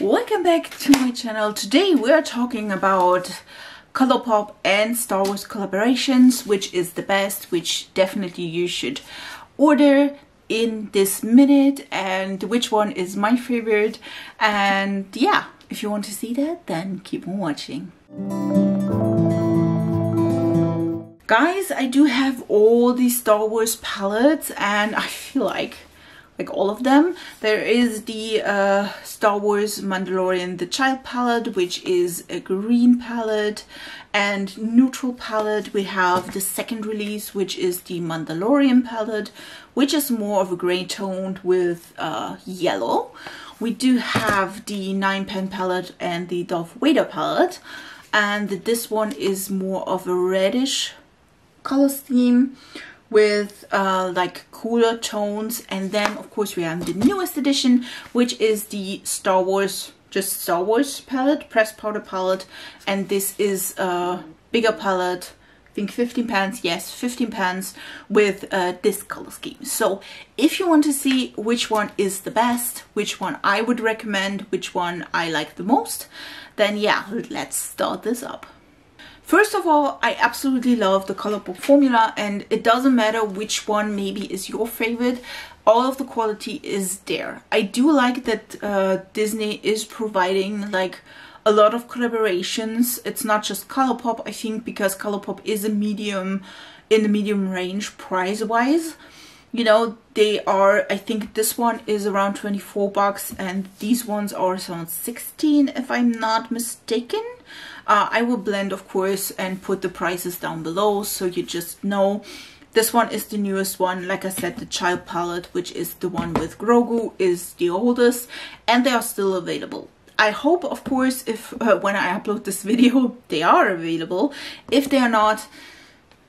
Welcome back to my channel. Today we are talking about Colourpop and Star Wars collaborations, which is the best, which definitely you should order in this minute, and which one is my favorite. And yeah, if you want to see that, then keep on watching. Guys, I do have all these Star Wars palettes, and I feel like all of them. There is the Star Wars Mandalorian The Child palette, which is a green palette, and neutral palette. We have the second release, which is the Mandalorian palette, which is more of a gray tone with yellow. We do have the 9-pan palette and the Darth Vader palette, and this one is more of a reddish color scheme with like cooler tones. And then of course we have the newest edition, which is the Star Wars, just Star Wars palette, pressed powder palette, and this is a bigger palette, I think 15 pans, yes, 15 pans with this color scheme. So if you want to see which one is the best, which one I would recommend, which one I like the most, then yeah, let's start this up. First of all, I absolutely love the Colourpop formula, and it doesn't matter which one maybe is your favorite, all of the quality is there. I do like that Disney is providing like a lot of collaborations. It's not just Colourpop, I think, because Colourpop is a medium, in the medium range price-wise. You know, they are, I think this one is around 24 bucks and these ones are around 16 if I'm not mistaken. I will blend, of course, and put the prices down below so you just know. This one is the newest one. Like I said, the child palette, which is the one with Grogu, is the oldest, and they are still available. I hope, of course, if when I upload this video, they are available. If they are not,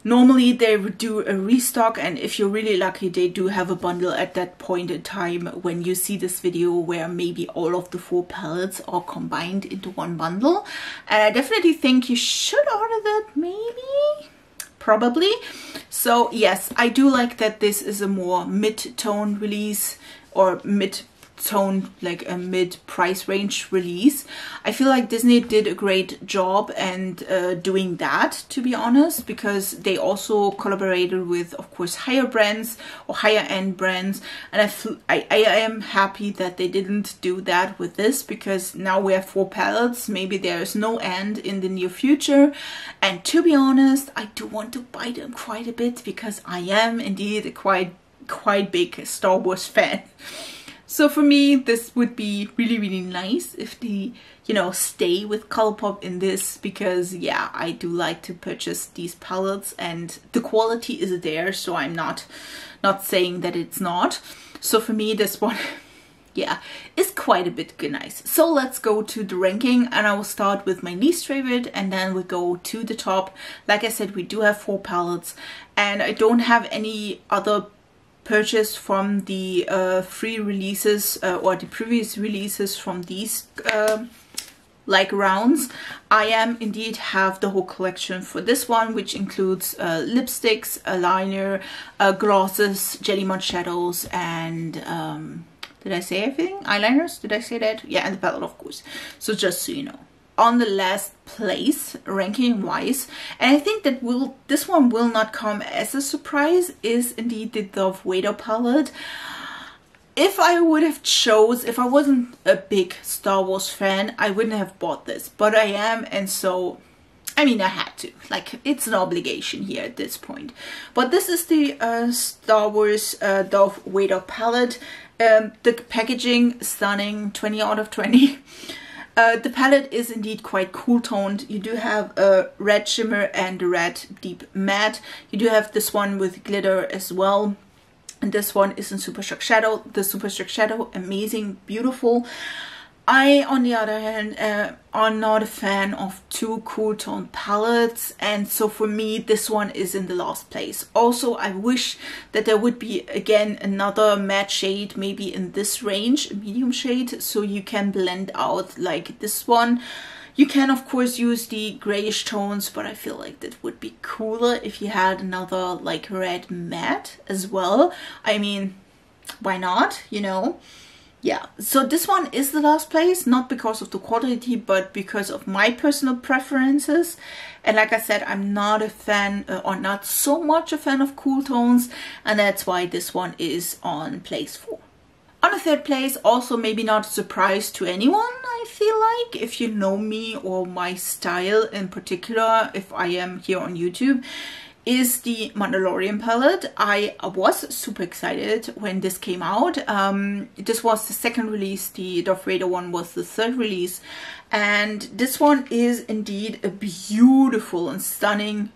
normally they would do a restock, and if you're really lucky, they do have a bundle at that point in time when you see this video where maybe all of the 4 palettes are combined into one bundle. And I definitely think you should order that, maybe, probably. So yes, I do like that this is a more mid-tone release, or mid-tone, like a mid-price range release. I feel like Disney did a great job and doing that, to be honest, because they also collaborated with, of course, higher brands or higher end brands, and I am happy that they didn't do that with this, because now we have 4 palettes. Maybe there is no end in the near future, and to be honest, I do want to buy them quite a bit because I am indeed a quite big Star Wars fan. So for me, this would be really nice if they, you know, stay with Colourpop in this, because yeah, I do like to purchase these palettes and the quality is there, so I'm not saying that it's not. So for me, this one, yeah, is quite a bit nice. So let's go to the ranking, and I will start with my least favorite and then we'll go to the top. Like I said, we do have 4 palettes, and I don't have any other purchase from the free releases or the previous releases from these like rounds. I am indeed have the whole collection for this one, which includes lipsticks, eyeliner, glosses, jelly mod shadows, and did I say everything? Eyeliners, did I say that? Yeah, and the palette, of course. So just so you know. On the last place ranking wise, and I think that this one will not come as a surprise, is indeed the Darth Vader palette. If I would have chose, if I wasn't a big Star Wars fan, I wouldn't have bought this, but I am, and so I mean, I had to, like, it's an obligation here at this point. But this is the Star Wars Darth Vader palette. The packaging, stunning, 20 out of 20. The palette is indeed quite cool toned. You do have a red shimmer and a red deep matte. You do have this one with glitter as well. And this one is in Super Shock Shadow. The Super Shock Shadow, amazing, beautiful. I, on the other hand, am not a fan of too cool toned palettes, and so for me this one is in the last place. Also, I wish that there would be again another matte shade, maybe in this range, a medium shade, so you can blend out like this one. You can of course use the grayish tones, but I feel like that would be cooler if you had another like red matte as well. I mean, why not, you know? yeah, so this one is the last place, not because of the quality, but because of my personal preferences. And like I said, I'm not a fan, or not so much a fan of cool tones, and that's why this one is on place 4. On the 3rd place, also maybe not a surprise to anyone, I feel like, if you know me or my style in particular, if I am here on YouTube, is the Mandalorian palette. I was super excited when this came out. This was the 2nd release, the Darth Vader one was the 3rd release, and this one is indeed a beautiful and stunning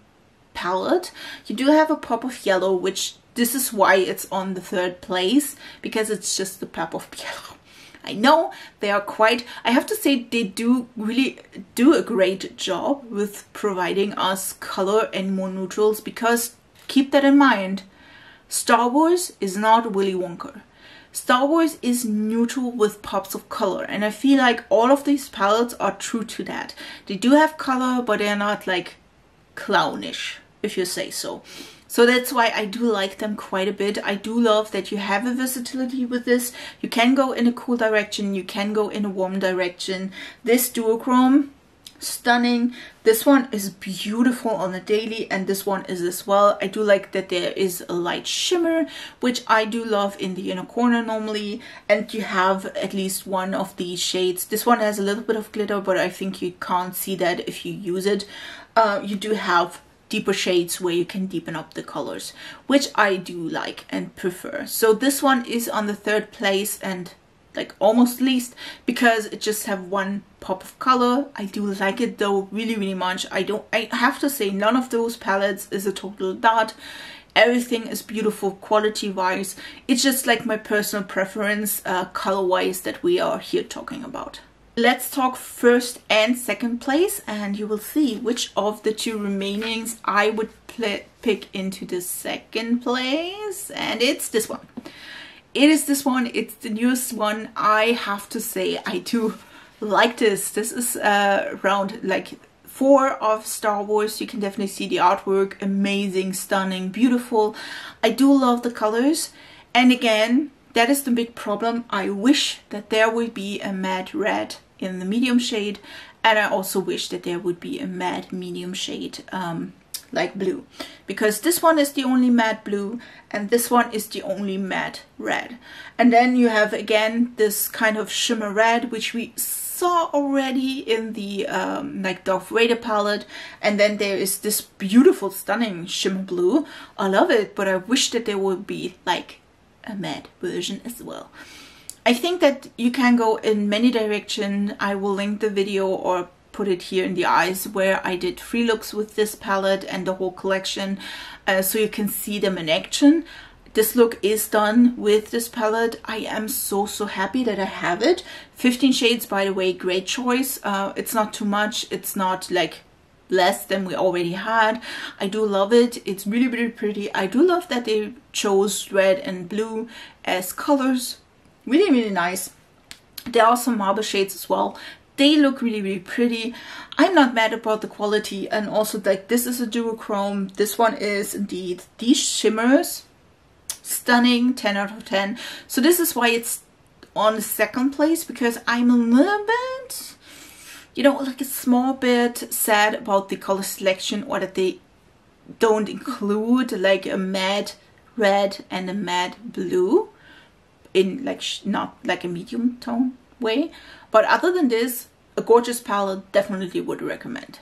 palette. You do have a pop of yellow, which this is why it's on the 3rd place, because it's just the pop of yellow. I know they are quite, I have to say, they do really do a great job with providing us color and more neutrals, because keep that in mind, Star Wars is not Willy Wonka. Star Wars is neutral with pops of color, and I feel like all of these palettes are true to that. They do have color, but they're not like clownish, if you say so. So that's why I do like them quite a bit. I do love that you have a versatility with this. You can go in a cool direction, you can go in a warm direction. This duochrome, stunning. This one is beautiful on a daily, and this one is as well. I do like that there is a light shimmer, which I do love in the inner corner normally, and you have at least one of these shades. This one has a little bit of glitter, but I think you can't see that if you use it. You do have deeper shades where you can deepen up the colors, which I do like and prefer. So this one is on the 3rd place, and like almost least, because it just have one pop of color. I do like it though really much. I have to say, none of those palettes is a total dud. Everything is beautiful quality wise. It's just like my personal preference color wise that we are here talking about. Let's talk 1st and 2nd place, and you will see which of the 2 remainings I would pick into the 2nd place, and it's this one. It is this one. It's the newest one. I have to say, I do like this. This is around like 4 of Star Wars. You can definitely see the artwork. Amazing, stunning, beautiful. I do love the colors, and again, that is the big problem. I wish that there would be a matte red in the medium shade, and I also wish that there would be a matte medium shade like blue, because this one is the only matte blue and this one is the only matte red. And then you have again this kind of shimmer red, which we saw already in the like Darth Vader palette, and then there is this beautiful stunning shimmer blue. I love it, but I wish that there would be like a matte version as well. I think that you can go in many directions. I will link the video or put it here in the eyes where I did 3 looks with this palette and the whole collection, so you can see them in action. This look is done with this palette. I am so happy that I have it. 15 shades, by the way, great choice. It's not too much. It's not like less than we already had. I do love it. It's really pretty. I do love that they chose red and blue as colors. Really nice. There are some marble shades as well. They look really pretty. I'm not mad about the quality, and also like this is a duochrome. This one is indeed these shimmers. Stunning, 10 out of 10. So this is why it's on the 2nd place, because I'm a little bit, you know, like a small bit sad about the color selection, or that they don't include like a matte red and a matte blue in like not like a medium tone way. But other than this, a gorgeous palette, definitely would recommend.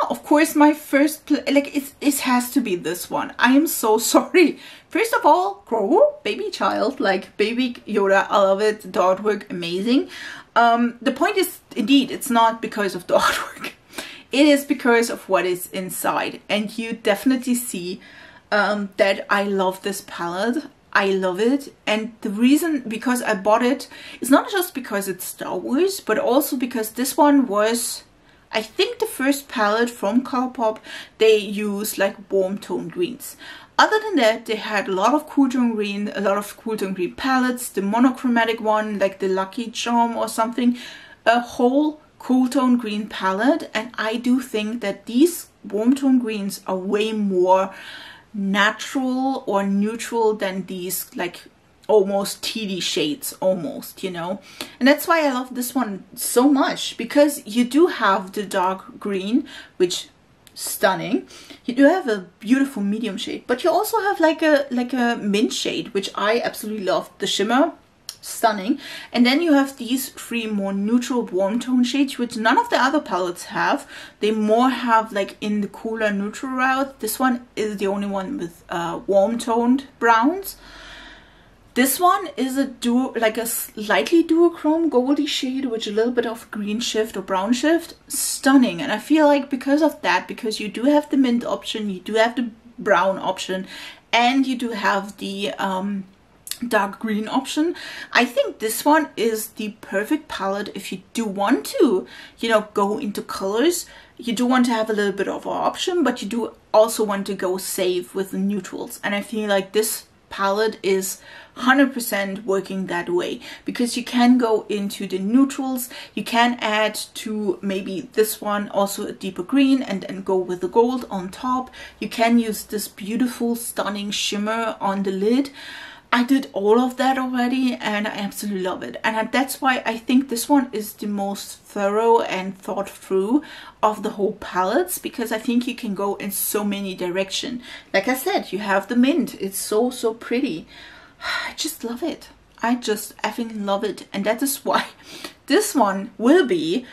Of course, my first like it has to be this one. I am so sorry. First of all, Grogu, baby child, like baby Yoda, I love it. The artwork, amazing. The point is, indeed, it's not because of the artwork. It is because of what is inside, and you definitely see that I love this palette. I love it, and the reason because I bought it is not just because it's Star Wars, but also because this one was, I think, the first palette from Colourpop they use like warm tone greens. Other than that, they had a lot of cool tone green, a lot of cool tone green palettes, the monochromatic one like the Lucky Charm or something, a whole cool tone green palette, and I do think that these warm tone greens are way more natural or neutral than these like almost TD shades almost, you know. And that's why I love this one so much, because you do have the dark green, which stunning. You do have a beautiful medium shade, but you also have like a mint shade, which I absolutely love. The shimmer, stunning. And then you have these three more neutral warm tone shades, which none of the other palettes have. They more have like in the cooler neutral route. This one is the only one with warm toned browns. This one is a like a slightly duochrome goldy shade with a little bit of green shift or brown shift. Stunning. And I feel like because of that, because you do have the mint option, you do have the brown option, and you do have the dark green option, I think this one is the perfect palette if you do want to, you know, go into colors. You do want to have a little bit of an option, but you do also want to go safe with the neutrals. And I feel like this palette is 100% working that way, because you can go into the neutrals, you can add to maybe this one also a deeper green and then go with the gold on top. You can use this beautiful stunning shimmer on the lid. I did all of that already and I absolutely love it, and that's why I think this one is the most thorough and thought through of the whole palettes, because I think you can go in so many directions. Like I said, you have the mint, it's so pretty. I just love it. I just effing love it, and that is why this one will be,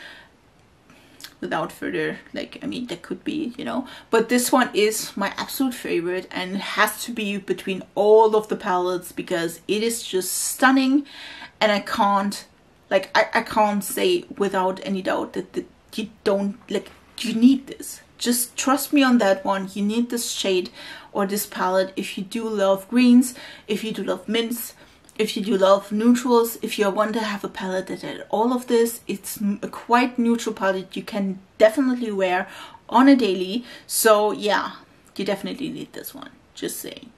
without further, like, I mean, that could be, you know, but this one is my absolute favorite, and it has to be between all of the palettes because it is just stunning. And I can't, like, I can't say without any doubt that you don't, like, you need this. Just trust me on that one. You need this shade or this palette if you do love greens, if you do love mints, if you do love neutrals, if you want to have a palette that had all of this. It's a quite neutral palette you can definitely wear on a daily. So yeah, you definitely need this one, just saying.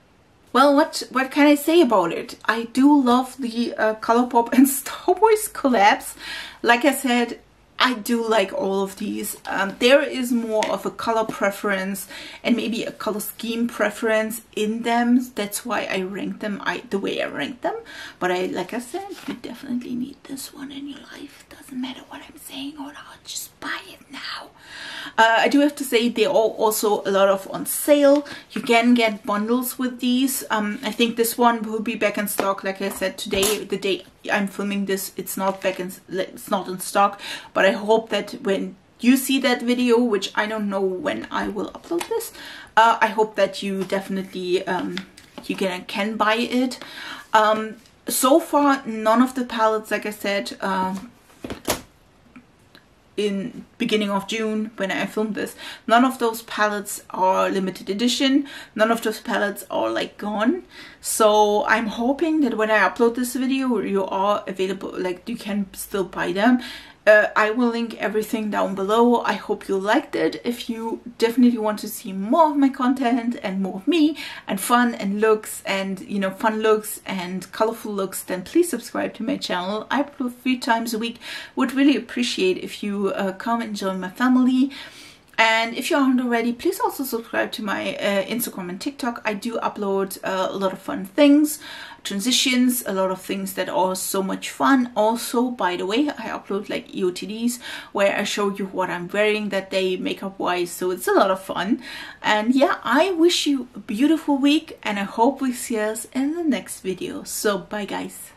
Well, what can I say about it? I do love the Colourpop and Star Wars collabs. Like I said, I do like all of these. There is more of a color preference and maybe a color scheme preference in them. That's why I rank them the way I rank them. But like I said, you definitely need this one in your life. Doesn't matter what I'm saying or not, just buy it now. I do have to say they are also a lot of on sale. You can get bundles with these. I think this one will be back in stock. Like I said, today, the day I'm filming this, it's not in stock. But I hope that when you see that video, which I don't know when I will upload this, I hope that you definitely you can buy it. So far, none of the palettes, like I said, in beginning of June when I filmed this, none of those palettes are limited edition. None of those palettes are like gone. So I'm hoping that when I upload this video, you are available, like you can still buy them. I will link everything down below. I hope you liked it. If you definitely want to see more of my content and more of me and fun and looks and, you know, fun looks and colorful looks, then please subscribe to my channel. I upload 3 times a week. Would really appreciate if you come and join my family. And if you aren't already, please also subscribe to my Instagram and TikTok. I do upload a lot of fun things, transitions, a lot of things that are so much fun. Also, by the way, I upload like EOTDs where I show you what I'm wearing that day makeup wise, so it's a lot of fun. And yeah, I wish you a beautiful week and I hope we see us in the next video. So bye guys.